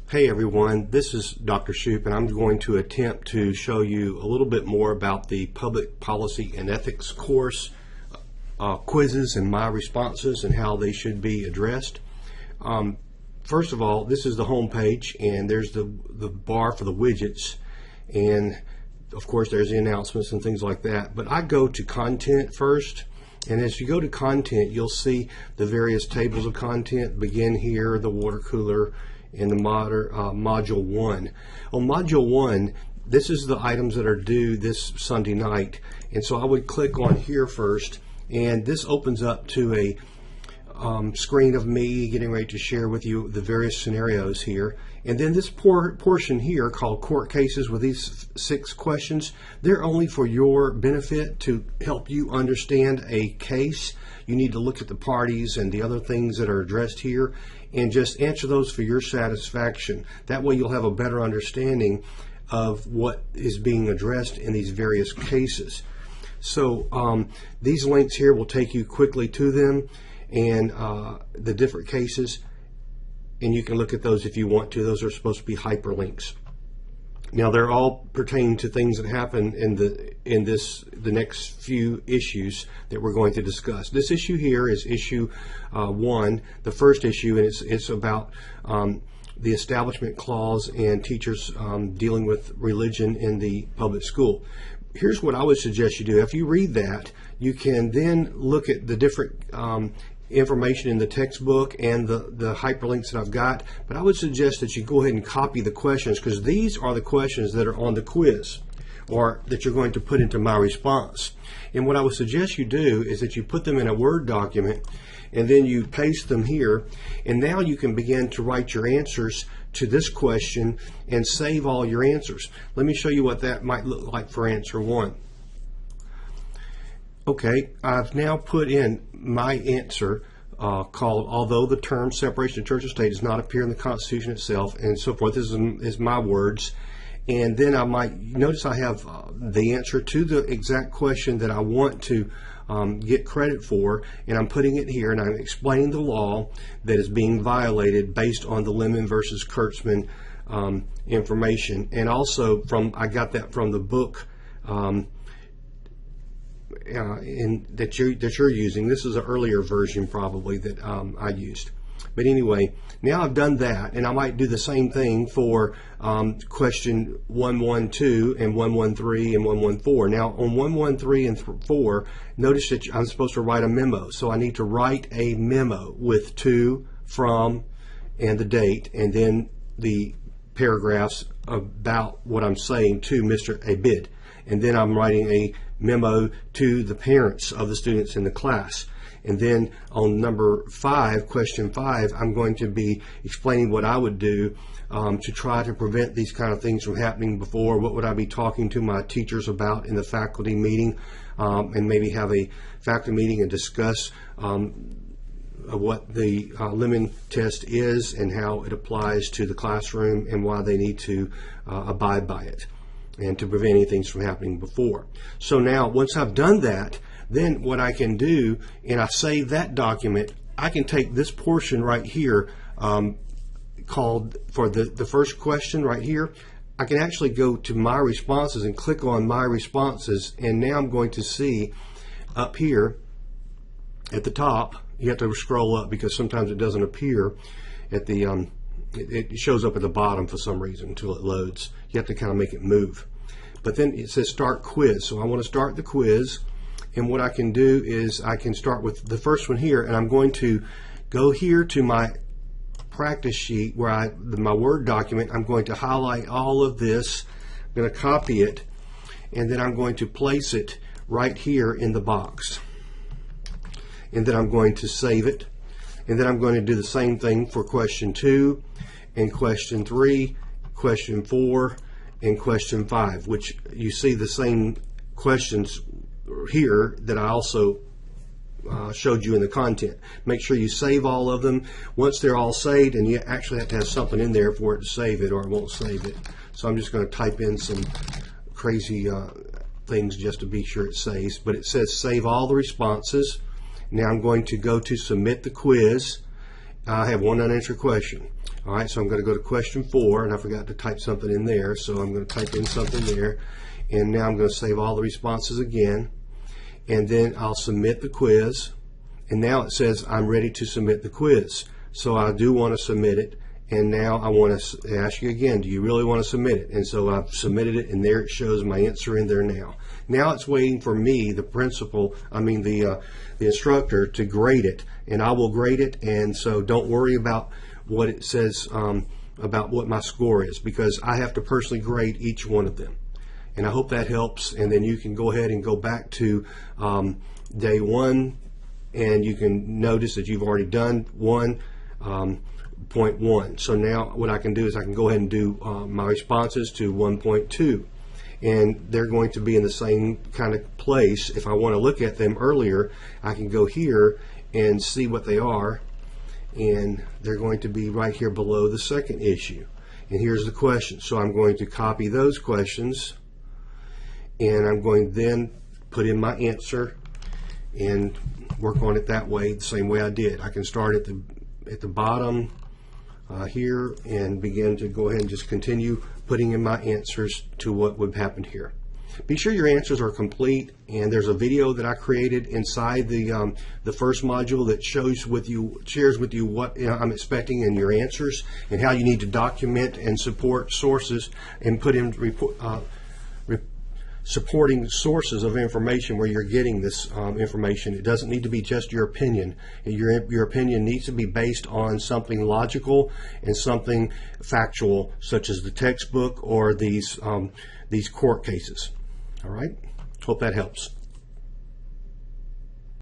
Hey everyone, this is Dr. Shoup, and I'm going to attempt to show you a little bit more about the Public Policy and Ethics course quizzes and MyResponses and how they should be addressed. First of all, this is the home page, and there's the bar for the widgets, and of course there's the announcements and things like that. But I go to content first, and as you go to content, you'll see the various tables of content begin here, the water cooler, in the Module 1. On Module 1, this is the items that are due this Sunday night. And so I would click on here first, and this opens up to a screen of me getting ready to share with you the various scenarios here. And then this portion here called court cases with these 6 questions, they're only for your benefit to help you understand a case. You need to look at the parties and the other things that are addressed here and just answer those for your satisfaction. That way you'll have a better understanding of what is being addressed in these various cases. So these links here will take you quickly to them and the different cases, and you can look at those if you want to. Those are supposed to be hyperlinks. Now they're all pertaining to things that happen in the next few issues that we're going to discuss. This issue here is issue 1, the first issue, and it's about the Establishment Clause and teachers dealing with religion in the public school. Here's what I would suggest you do. If you read that, you can then look at the different information in the textbook and the hyperlinks that I've got, but I would suggest that you go ahead and copy the questions, because these are the questions that are on the quiz or that you're going to put into MyResponse. And what I would suggest you do is that you put them in a Word document and then you paste them here, and now you can begin to write your answers to this question and save all your answers. Let me show you what that might look like for answer 1. Okay, I've now put in my answer called, although the term separation of church and state does not appear in the Constitution itself, and so forth. This is my words. And then I might notice I have the answer to the exact question that I want to get credit for, and I'm putting it here, and I'm explaining the law that is being violated based on the Lemon versus Kurtzman information. And also I got that from the book that you're using. This is an earlier version probably that I used. But anyway, now I've done that, and I might do the same thing for question 112 and 113 and 114. Now on 113 and 4, notice that I'm supposed to write a memo. So I need to write a memo with to, from, and the date, and then the paragraphs about what I'm saying to Mr. Abid. And then I'm writing a memo to the parents of the students in the class. And then on number 5, question 5, I'm going to be explaining what I would do to try to prevent these kind of things from happening before. What would I be talking to my teachers about in the faculty meeting, and maybe have a faculty meeting and discuss what the Lemon test is and how it applies to the classroom and why they need to abide by it, and to prevent anything from happening before. So now, once I've done that, then what I can do, and I save that document, I can take this portion right here called for the first question right here. I can actually go to MyResponses and click on MyResponses, and now I'm going to see up here at the top, you have to scroll up because sometimes it doesn't appear at the it shows up at the bottom for some reason until it loads. You have to kind of make it move. But then it says start quiz. So I want to start the quiz, and what I can do is I can start with the first one here, and I'm going to go here to my practice sheet where my Word document. I'm going to highlight all of this. I'm going to copy it, and then I'm going to place it right here in the box. And then I'm going to save it. And then I'm going to do the same thing for question 2 and question 3, question 4, and question 5, which you see the same questions here that I also showed you in the content. Make sure you save all of them. Once they're all saved, and you actually have to have something in there for it to save it, or it won't save it. So I'm just going to type in some crazy things just to be sure it saves. But it says save all the responses. Now I'm going to go to submit the quiz. I have one unanswered question. All right, so I'm going to go to question 4, and I forgot to type something in there, so I'm going to type in something there, and now I'm going to save all the responses again, and then I'll submit the quiz, and now it says I'm ready to submit the quiz. So I do want to submit it, and now I want to ask you again, do you really want to submit it? And so I've submitted it, and there it shows my answer in there now. Now it's waiting for me, the instructor, to grade it, and I will grade it, and so don't worry about what it says about what my score is, because I have to personally grade each one of them. And I hope that helps, and then you can go ahead and go back to day 1, and you can notice that you've already done 1.1. So now what I can do is I can go ahead and do my responses to 1.2, and they're going to be in the same kind of place. If I want to look at them earlier, I can go here and see what they are, and they're going to be right here below the second issue. And here's the question. So I'm going to copy those questions, and I'm going to then put in my answer and work on it that way, the same way I did. I can start at the bottom here and begin to go ahead and just continue putting in my answers to what would happen here. Be sure your answers are complete, and there's a video that I created inside the first module that shares with you what I'm expecting in your answers, and how you need to document and support sources and put in supporting sources of information where you're getting this information. It doesn't need to be just your opinion. Your opinion needs to be based on something logical and something factual, such as the textbook or these court cases. All right? Hope that helps.